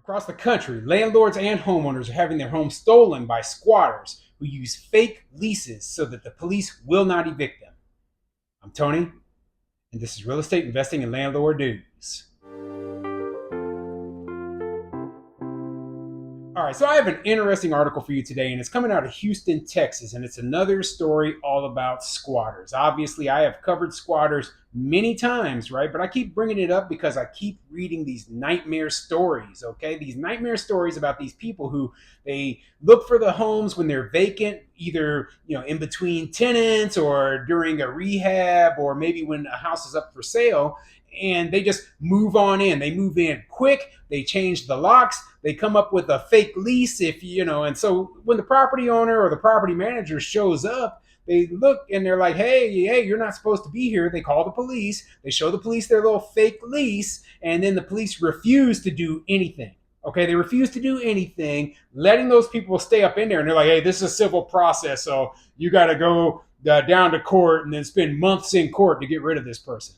Across the country, landlords and homeowners are having their homes stolen by squatters who use fake leases so that the police will not evict them. I'm Tony, and this is Real Estate Investing and Landlord News. All right, so I have an interesting article for you today, and it's coming out of Houston, Texas, and it's another story all about squatters. Obviously, I have covered squatters many times, right? But I keep bringing it up because I keep reading these nightmare stories, okay? These nightmare stories about these people who they look for the homes when they're vacant, either, in between tenants or during a rehab or maybe when a house is up for sale, and they just move on in. They move in quick. They change the locks. They come up with a fake lease, and so when the property owner or the property manager shows up, they look and they're like, hey, you're not supposed to be here. They call the police. They show the police their little fake lease, and then the police refuse to do anything. Okay, they refuse to do anything, letting those people stay up in there. And they're like, hey, this is a civil process, so you got to go down to court and then spend months in court to get rid of this person.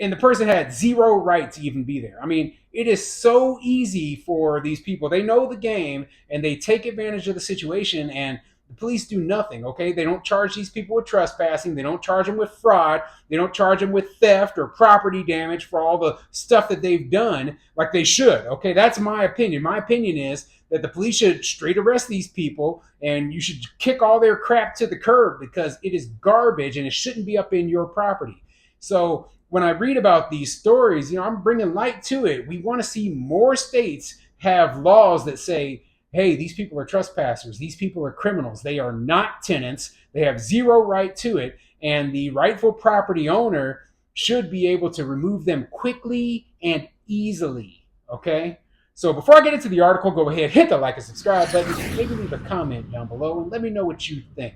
And the person had zero right to even be there. I mean, it is so easy for these people. They know the game and they take advantage of the situation, and the police do nothing, okay? They don't charge these people with trespassing. They don't charge them with fraud. They don't charge them with theft or property damage for all the stuff that they've done like they should, okay? That's my opinion. My opinion is that the police should straight arrest these people, and you should kick all their crap to the curb because it is garbage and it shouldn't be up in your property. So when I read about these stories, I'm bringing light to it. We want to see more states have laws that say, hey, these people are trespassers. These people are criminals. They are not tenants. They have zero right to it. And the rightful property owner should be able to remove them quickly and easily. Okay? So before I get into the article, go ahead, hit the like and subscribe button. Maybe leave a comment down below and let me know what you think.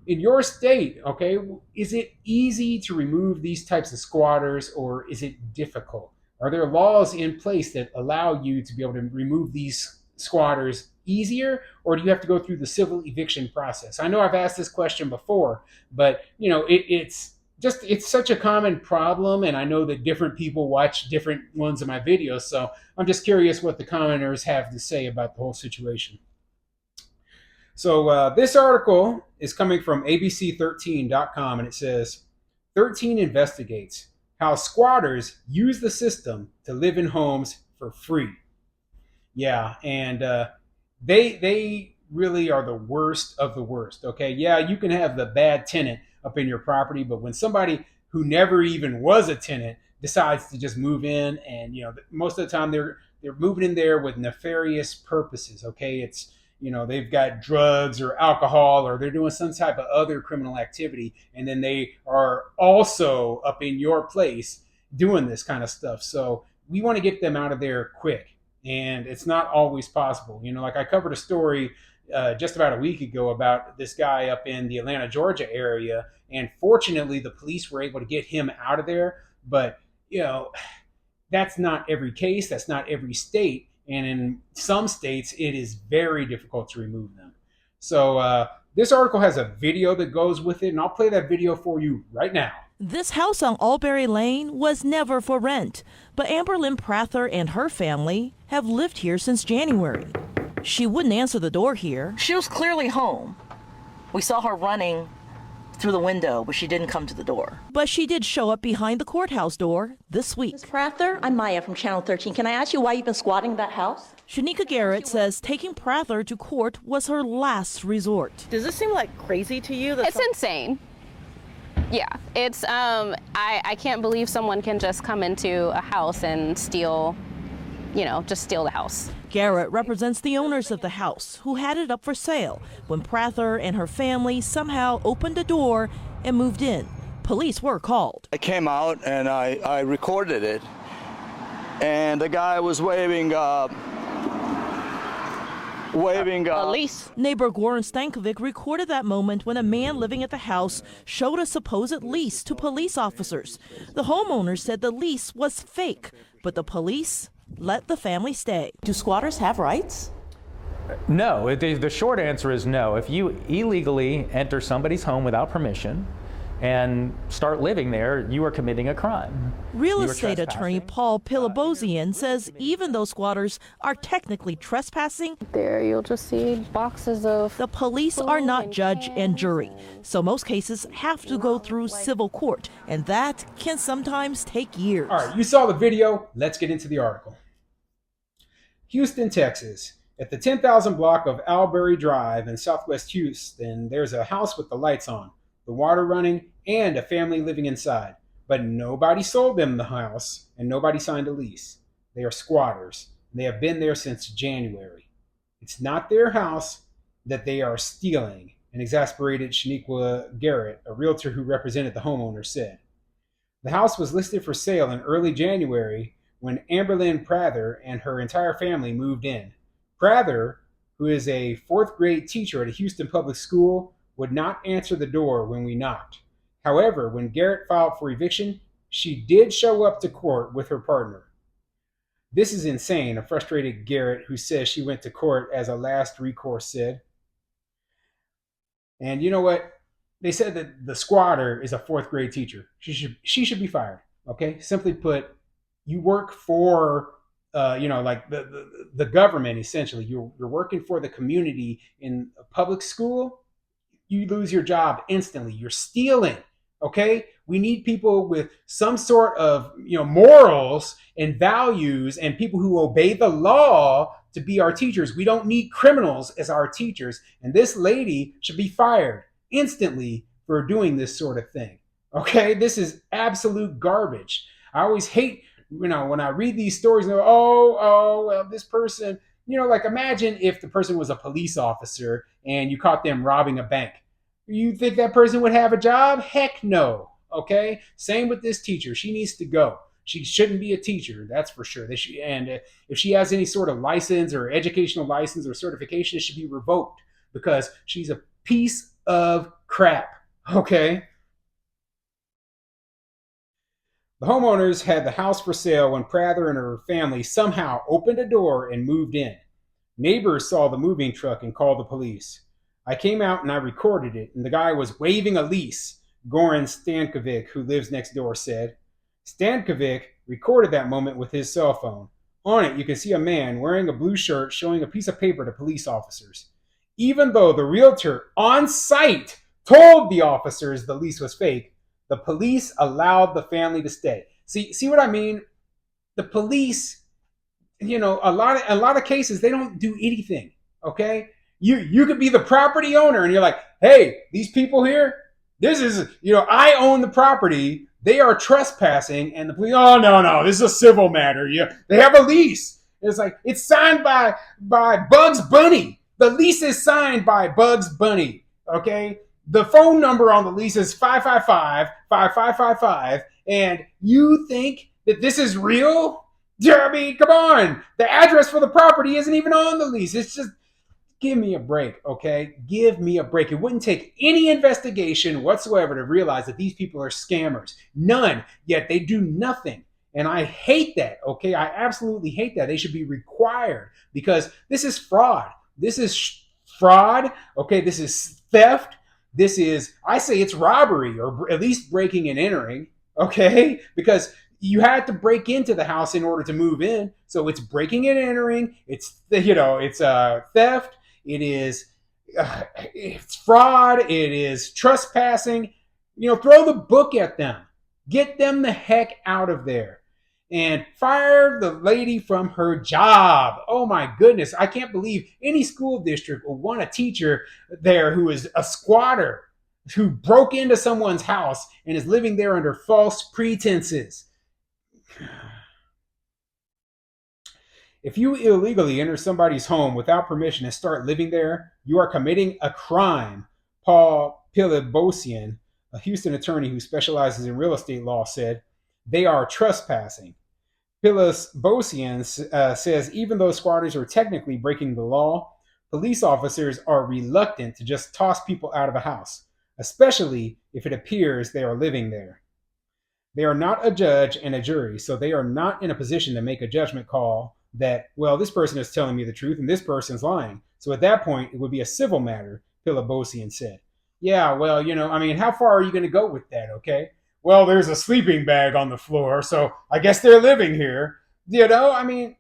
In your state, okay, is it easy to remove these types of squatters, or is it difficult? Are there laws in place that allow you to be able to remove these squatters easier, or do you have to go through the civil eviction process? I know I've asked this question before, but it's such a common problem, and I know that different people watch different ones of my videos, so I'm just curious what the commenters have to say about the whole situation. So this article is coming from abc13.com, and it says, 13 investigates how squatters use the system to live in homes for free. Yeah, and they really are the worst of the worst, okay? Yeah, you can have the bad tenant up in your property, but when somebody who never even was a tenant decides to just move in, and most of the time they're moving in there with nefarious purposes, okay? It's they've got drugs or alcohol, or they're doing some type of other criminal activity, and then they are also up in your place doing this kind of stuff. So we want to get them out of there quick, and it's not always possible. Like I covered a story just about a week ago about this guy up in the Atlanta, Georgia area, and fortunately the police were able to get him out of there. But that's not every case. That's not every state. And in some states, it is very difficult to remove them. So this article has a video that goes with it, and I'll play that video for you right now. This house on Albury Lane was never for rent, but Amberlynn Prather and her family have lived here since January. She wouldn't answer the door here. She was clearly home. We saw her running through the window, but she didn't come to the door. But she did show up behind the courthouse door this week. Ms. Prather, I'm Maya from Channel 13. Can I ask you why you've been squatting that house? Shanika Garrett says taking Prather to court was her last resort. Does this seem like crazy to you? It's insane. Yeah, it's I can't believe someone can just come into a house and steal, just steal the house. Garrett represents the owners of the house who had it up for sale when Prather and her family somehow opened a door and moved in. Police were called. I came out and I recorded it, and the guy was waving a lease. Neighbor Goran Stankovic recorded that moment when a man living at the house showed a supposed lease to police officers. The homeowner said the lease was fake, but the police let the family stay. Do squatters have rights? No. The short answer is no. If you illegally enter somebody's home without permission, and start living there, you are committing a crime. Real You are estate attorney trespassing. Paul Pilibosian says even though squatters are technically trespassing, There you'll just see boxes of the police are not judge and jury. So most cases have to go through civil court, and that can sometimes take years. All right, you saw the video. Let's get into the article. Houston, Texas. At the 10,000 block of Albury Drive in southwest Houston, there's a house with the lights on, the water running, and a family living inside. But nobody sold them the house, and nobody signed a lease. They are squatters, and they have been there since January. It's not their house that they are stealing, an exasperated Shaniqua Garrett, a realtor who represented the homeowner, said. The house was listed for sale in early January when Amberlynn Prather and her entire family moved in. Prather, who is a fourth grade teacher at a Houston public school, would not answer the door when we knocked. However, when Garrett filed for eviction, she did show up to court with her partner. This is insane, a frustrated Garrett, who says she went to court as a last recourse, said. And you know what? They said that the squatter is a fourth grade teacher. She should be fired. Okay, simply put, you work for like the government essentially. You're working for the community in a public school. You lose your job instantly. You're stealing. Okay, we need people with some sort of morals and values and people who obey the law to be our teachers. We don't need criminals as our teachers. And this lady should be fired instantly for doing this sort of thing. Okay, this is absolute garbage. I always hate, when I read these stories and well, this person, like imagine if the person was a police officer and you caught them robbing a bank. You think that person would have a job? Heck no. Okay, same with this teacher. She needs to go. She shouldn't be a teacher, that's for sure. And if she has any sort of license or educational license or certification, it should be revoked because she's a piece of crap. Okay. The homeowners had the house for sale when Prather and her family somehow opened a door and moved in. Neighbors saw the moving truck and called the police. I came out and I recorded it, and the guy was waving a lease, Goran Stankovic, who lives next door, said. Stankovic recorded that moment with his cell phone. On it, you can see a man wearing a blue shirt showing a piece of paper to police officers. Even though the realtor on site told the officers the lease was fake, the police allowed the family to stay. See what I mean? The police, a lot of cases, they don't do anything. Okay? You could be the property owner and you're like, hey, these people here, this is, I own the property. They are trespassing, and the police, oh, no, this is a civil matter. Yeah, they have a lease. It's like, it's signed by Bugs Bunny. The lease is signed by Bugs Bunny. Okay? The phone number on the lease is 555-5555, and you think that this is real? I mean, come on. The address for the property isn't even on the lease. It's just, give me a break, okay? Give me a break. It wouldn't take any investigation whatsoever to realize that these people are scammers. None, yet they do nothing. And I hate that, okay? I absolutely hate that. They should be required because this is fraud. This is fraud, okay? This is theft. This is, I say it's robbery, or at least breaking and entering, okay? Because you had to break into the house in order to move in. So it's breaking and entering. It's, it's theft. It is, it's fraud. It is trespassing. Throw the book at them. Get them the heck out of there. And fire the lady from her job. Oh my goodness. I can't believe any school district will want a teacher there who is a squatter, who broke into someone's house and is living there under false pretenses. If you illegally enter somebody's home without permission and start living there, you are committing a crime, Paul Pilibosian, a Houston attorney who specializes in real estate law, said. They are trespassing. Pilibosian says even though squatters are technically breaking the law, police officers are reluctant to just toss people out of a house, especially if it appears they are living there. They are not a judge and a jury, so they are not in a position to make a judgment call that, well, this person is telling me the truth and this person's lying. So at that point, it would be a civil matter, Pilibosian said. Yeah, well, I mean, how far are you going to go with that? Okay. Well, there's a sleeping bag on the floor, so I guess they're living here. I mean,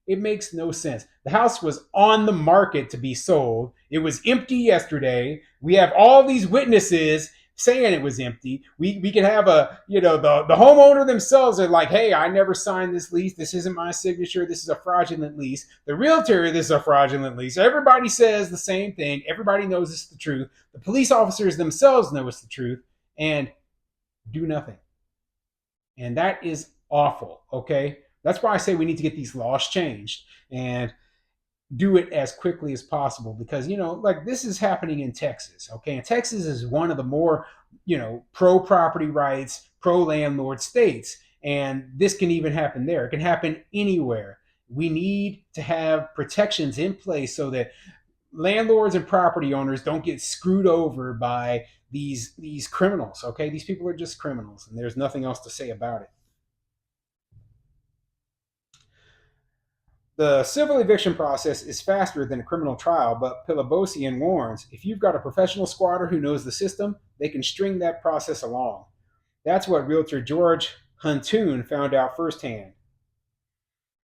it makes no sense. The house was on the market to be sold. It was empty yesterday. We have all these witnesses saying it was empty. We could have the homeowner themselves are like, hey, I never signed this lease. This isn't my signature. This is a fraudulent lease. The realtor, this is a fraudulent lease. Everybody says the same thing. Everybody knows it's the truth. The police officers themselves know it's the truth and do nothing. And that is awful. Okay. That's why I say we need to get these laws changed and do it as quickly as possible because, like this is happening in Texas. Okay. And Texas is one of the more, pro property rights, pro landlord states. And this can even happen there. It can happen anywhere. We need to have protections in place so that landlords and property owners don't get screwed over by these criminals. Okay. These people are just criminals and there's nothing else to say about it. The civil eviction process is faster than a criminal trial, but Pilibosian warns if you've got a professional squatter who knows the system, they can string that process along. That's what realtor George Huntoon found out firsthand.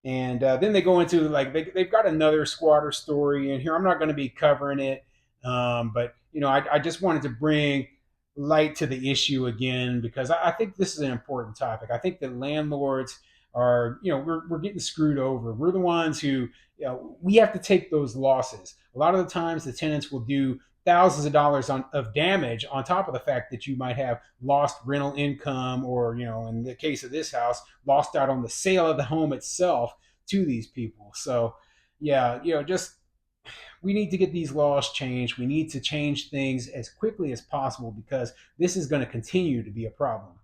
And then they go into like they've got another squatter story in here. I'm not going to be covering it, but I just wanted to bring light to the issue again because I think this is an important topic. I think that landlords are, we're getting screwed over. We're the ones who, we have to take those losses. A lot of the times the tenants will do thousands of dollars of damage on top of the fact that you might have lost rental income or, in the case of this house, lost out on the sale of the home itself to these people. So, yeah, just we need to get these laws changed. We need to change things as quickly as possible because this is going to continue to be a problem.